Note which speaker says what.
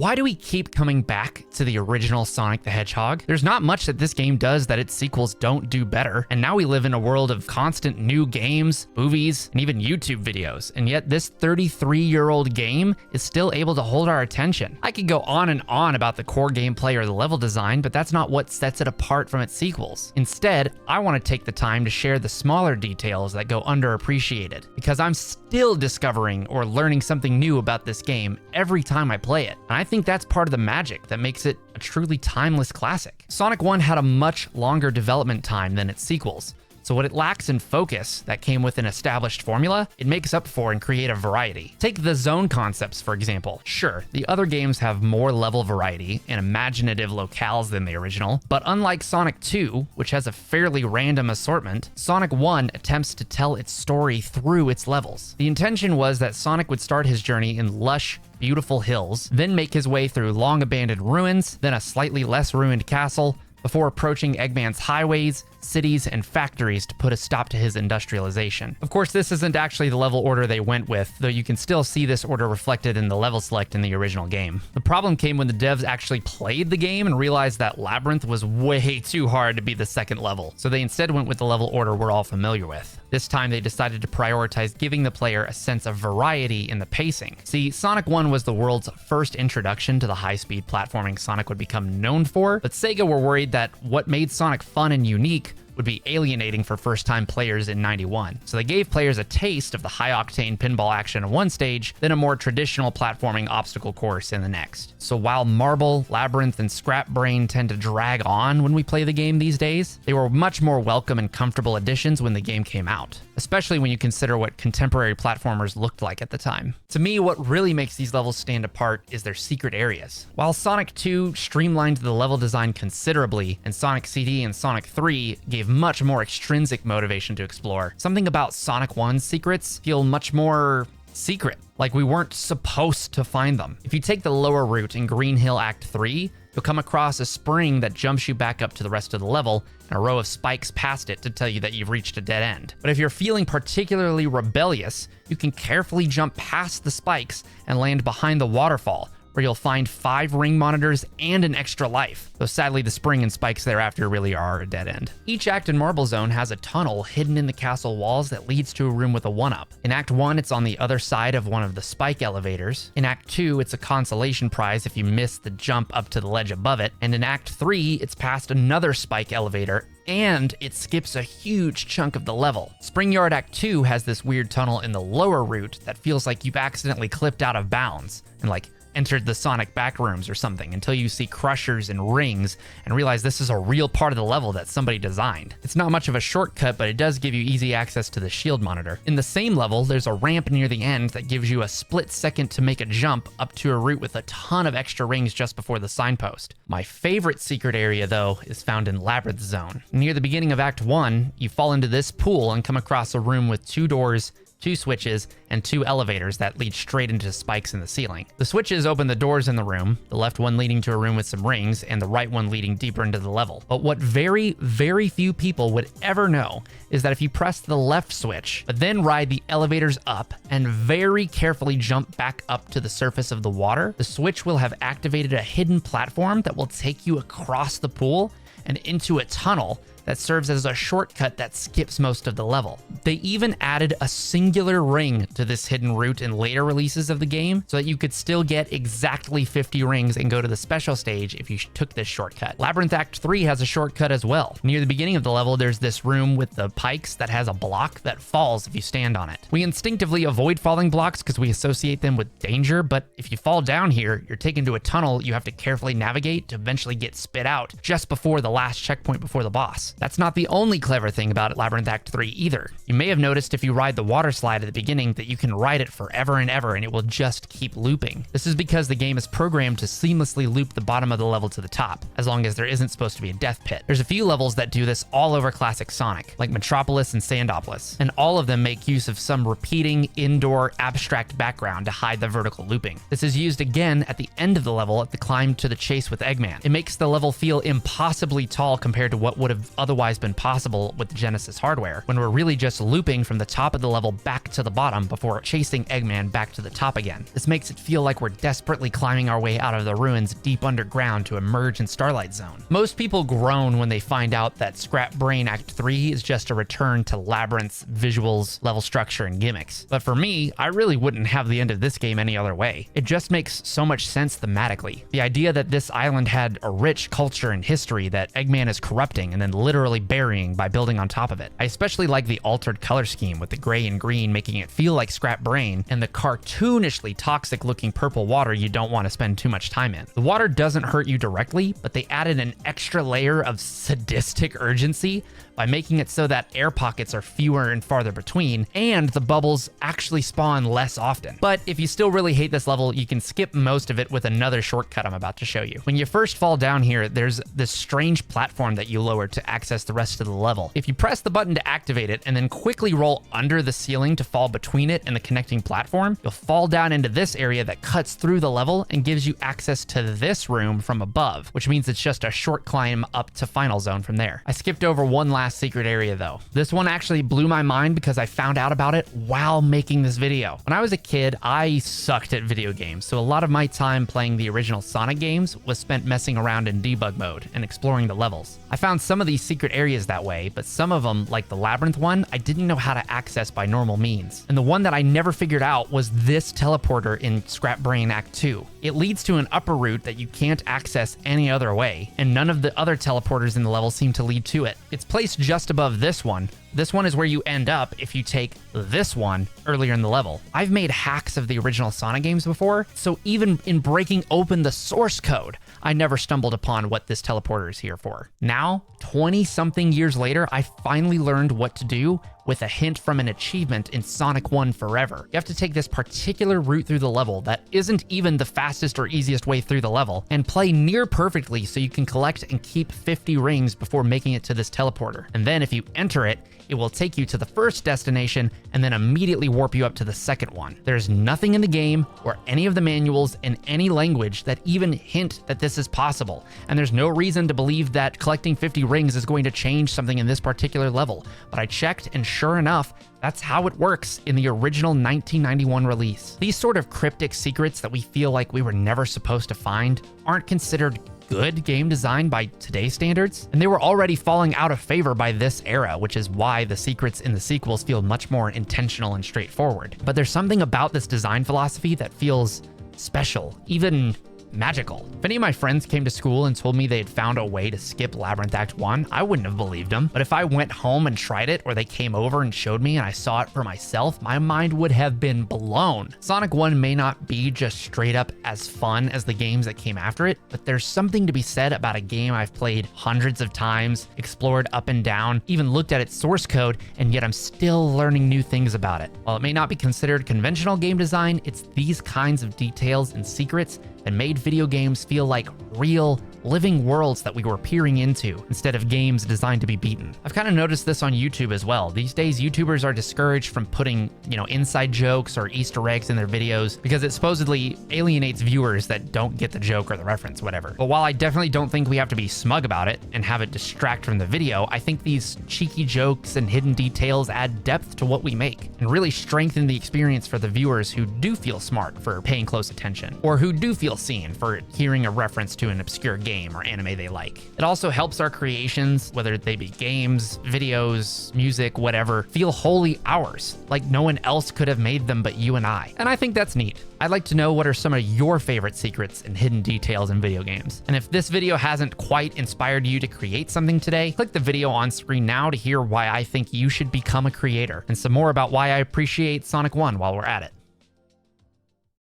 Speaker 1: Why do we keep coming back to the original Sonic the Hedgehog? There's not much that this game does that its sequels don't do better, and now we live in a world of constant new games, movies, and even YouTube videos, and yet this 33-year-old game is still able to hold our attention. I could go on and on about the core gameplay or the level design, but that's not what sets it apart from its sequels. Instead, I want to take the time to share the smaller details that go underappreciated, because I'm still discovering or learning something new about this game every time I play it, and I think that's part of the magic that makes it a truly timeless classic. Sonic 1 had a much longer development time than its sequels, so what it lacks in focus that came with an established formula, it makes up for in creative variety. Take the zone concepts, for example. Sure, the other games have more level variety and imaginative locales than the original, but unlike Sonic 2, which has a fairly random assortment, Sonic 1 attempts to tell its story through its levels. The intention was that Sonic would start his journey in lush, beautiful hills, then make his way through long abandoned ruins, then a slightly less ruined castle, before approaching Eggman's highways, cities, and factories to put a stop to his industrialization. Of course, this isn't actually the level order they went with, though you can still see this order reflected in the level select in the original game. The problem came when the devs actually played the game and realized that Labyrinth was way too hard to be the second level, so they instead went with the level order we're all familiar with. This time they decided to prioritize giving the player a sense of variety in the pacing. See, Sonic 1 was the world's first introduction to the high-speed platforming Sonic would become known for, but Sega were worried that what made Sonic fun and unique would be alienating for first-time players in '91. So they gave players a taste of the high-octane pinball action in one stage, then a more traditional platforming obstacle course in the next. So while Marble, Labyrinth, and Scrap Brain tend to drag on when we play the game these days, they were much more welcome and comfortable additions when the game came out, especially when you consider what contemporary platformers looked like at the time. To me, what really makes these levels stand apart is their secret areas. While Sonic 2 streamlined the level design considerably, and Sonic CD and Sonic 3 gave much more extrinsic motivation to explore, something about Sonic 1's secrets feel much more secret, like we weren't supposed to find them. If you take the lower route in Green Hill Act 3, you'll come across a spring that jumps you back up to the rest of the level, and a row of spikes past it to tell you that you've reached a dead end. But if you're feeling particularly rebellious, you can carefully jump past the spikes and land behind the waterfall, where you'll find 5 ring monitors and an extra life, though sadly the spring and spikes thereafter really are a dead end. Each act in Marble Zone has a tunnel hidden in the castle walls that leads to a room with a 1-up. In Act 1, it's on the other side of one of the spike elevators. In Act 2, it's a consolation prize if you miss the jump up to the ledge above it. And in Act 3, it's past another spike elevator, and it skips a huge chunk of the level. Spring Yard Act 2 has this weird tunnel in the lower route that feels like you've accidentally clipped out of bounds, and entered the Sonic backrooms or something, until you see crushers and rings and realize this is a real part of the level that somebody designed. It's not much of a shortcut, but it does give you easy access to the shield monitor. In the same level, there's a ramp near the end that gives you a split second to make a jump up to a route with a ton of extra rings just before the signpost. My favorite secret area, though, is found in Labyrinth Zone. Near the beginning of Act 1, you fall into this pool and come across a room with 2 doors, 2 switches, and 2 elevators that lead straight into spikes in the ceiling. The switches open the doors in the room, the left one leading to a room with some rings, and the right one leading deeper into the level. But what very, very few people would ever know is that if you press the left switch, but then ride the elevators up and very carefully jump back up to the surface of the water, the switch will have activated a hidden platform that will take you across the pool and into a tunnel that serves as a shortcut that skips most of the level. They even added a singular ring to this hidden route in later releases of the game, so that you could still get exactly 50 rings and go to the special stage if you took this shortcut. Labyrinth Act 3 has a shortcut as well. Near the beginning of the level, there's this room with the pikes that has a block that falls if you stand on it. We instinctively avoid falling blocks because we associate them with danger, but if you fall down here, you're taken to a tunnel you have to carefully navigate to eventually get spit out just before the last checkpoint before the boss. That's not the only clever thing about Labyrinth Act 3 either. You may have noticed if you ride the water slide at the beginning that you can ride it forever and ever and it will just keep looping. This is because the game is programmed to seamlessly loop the bottom of the level to the top, as long as there isn't supposed to be a death pit. There's a few levels that do this all over classic Sonic, like Metropolis and Sandopolis, and all of them make use of some repeating indoor abstract background to hide the vertical looping. This is used again at the end of the level at the climb to the chase with Eggman. It makes the level feel impossibly tall compared to what would have otherwise been possible with the Genesis hardware, when we're really just looping from the top of the level back to the bottom before chasing Eggman back to the top again. This makes it feel like we're desperately climbing our way out of the ruins deep underground to emerge in Starlight Zone. Most people groan when they find out that Scrap Brain Act 3 is just a return to Labyrinth's visuals, level structure, and gimmicks. But for me, I really wouldn't have the end of this game any other way. It just makes so much sense thematically. The idea that this island had a rich culture and history that Eggman is corrupting and then literally burying by building on top of it. I especially like the altered color scheme with the gray and green making it feel like Scrap Brain, and the cartoonishly toxic looking purple water you don't want to spend too much time in. The water doesn't hurt you directly, but they added an extra layer of sadistic urgency by making it so that air pockets are fewer and farther between, and the bubbles actually spawn less often. But if you still really hate this level, you can skip most of it with another shortcut I'm about to show you. When you first fall down here, there's this strange platform that you lower to access the rest of the level. If you press the button to activate it and then quickly roll under the ceiling to fall between it and the connecting platform, you'll fall down into this area that cuts through the level and gives you access to this room from above, which means it's just a short climb up to Final Zone from there. I skipped over one last secret area though. This one actually blew my mind because I found out about it while making this video. When I was a kid, I sucked at video games, so a lot of my time playing the original Sonic games was spent messing around in debug mode and exploring the levels. I found some of these secret areas that way, but some of them, like the Labyrinth one, I didn't know how to access by normal means. And the one that I never figured out was this teleporter in Scrap Brain Act 2. It leads to an upper route that you can't access any other way, and none of the other teleporters in the level seem to lead to it. It's placed just above this one. This one is where you end up if you take this one earlier in the level. I've made hacks of the original Sonic games before, so even in breaking open the source code, I never stumbled upon what this teleporter is here for. Now, 20-something years later, I finally learned what to do with a hint from an achievement in Sonic 1 Forever. You have to take this particular route through the level that isn't even the fastest or easiest way through the level and play near perfectly so you can collect and keep 50 rings before making it to this teleporter. And then if you enter it, it will take you to the first destination and then immediately warp you up to the second one. There's nothing in the game or any of the manuals in any language that even hint that this is possible. And there's no reason to believe that collecting 50 rings is going to change something in this particular level. But I checked, and sure enough, that's how it works in the original 1991 release. These sort of cryptic secrets that we feel like we were never supposed to find aren't considered good game design by today's standards, and they were already falling out of favor by this era, which is why the secrets in the sequels feel much more intentional and straightforward. But there's something about this design philosophy that feels special, even magical. If any of my friends came to school and told me they had found a way to skip Labyrinth Act 1, I wouldn't have believed them. But if I went home and tried it, or they came over and showed me and I saw it for myself, my mind would have been blown. Sonic 1 may not be just straight up as fun as the games that came after it, but there's something to be said about a game I've played hundreds of times, explored up and down, even looked at its source code, and yet I'm still learning new things about it. While it may not be considered conventional game design, it's these kinds of details and secrets that made video games feel like real, living worlds that we were peering into instead of games designed to be beaten. I've kind of noticed this on YouTube as well. These days, YouTubers are discouraged from putting, inside jokes or Easter eggs in their videos because it supposedly alienates viewers that don't get the joke or the reference, whatever. But while I definitely don't think we have to be smug about it and have it distract from the video, I think these cheeky jokes and hidden details add depth to what we make and really strengthen the experience for the viewers who do feel smart for paying close attention, or who do feel seen for hearing a reference to an obscure game or anime they like. It also helps our creations, whether they be games, videos, music, whatever, feel wholly ours, like no one else could have made them but you and I. And I think that's neat. I'd like to know what are some of your favorite secrets and hidden details in video games. And if this video hasn't quite inspired you to create something today, click the video on screen now to hear why I think you should become a creator, and some more about why I appreciate Sonic 1 while we're at it.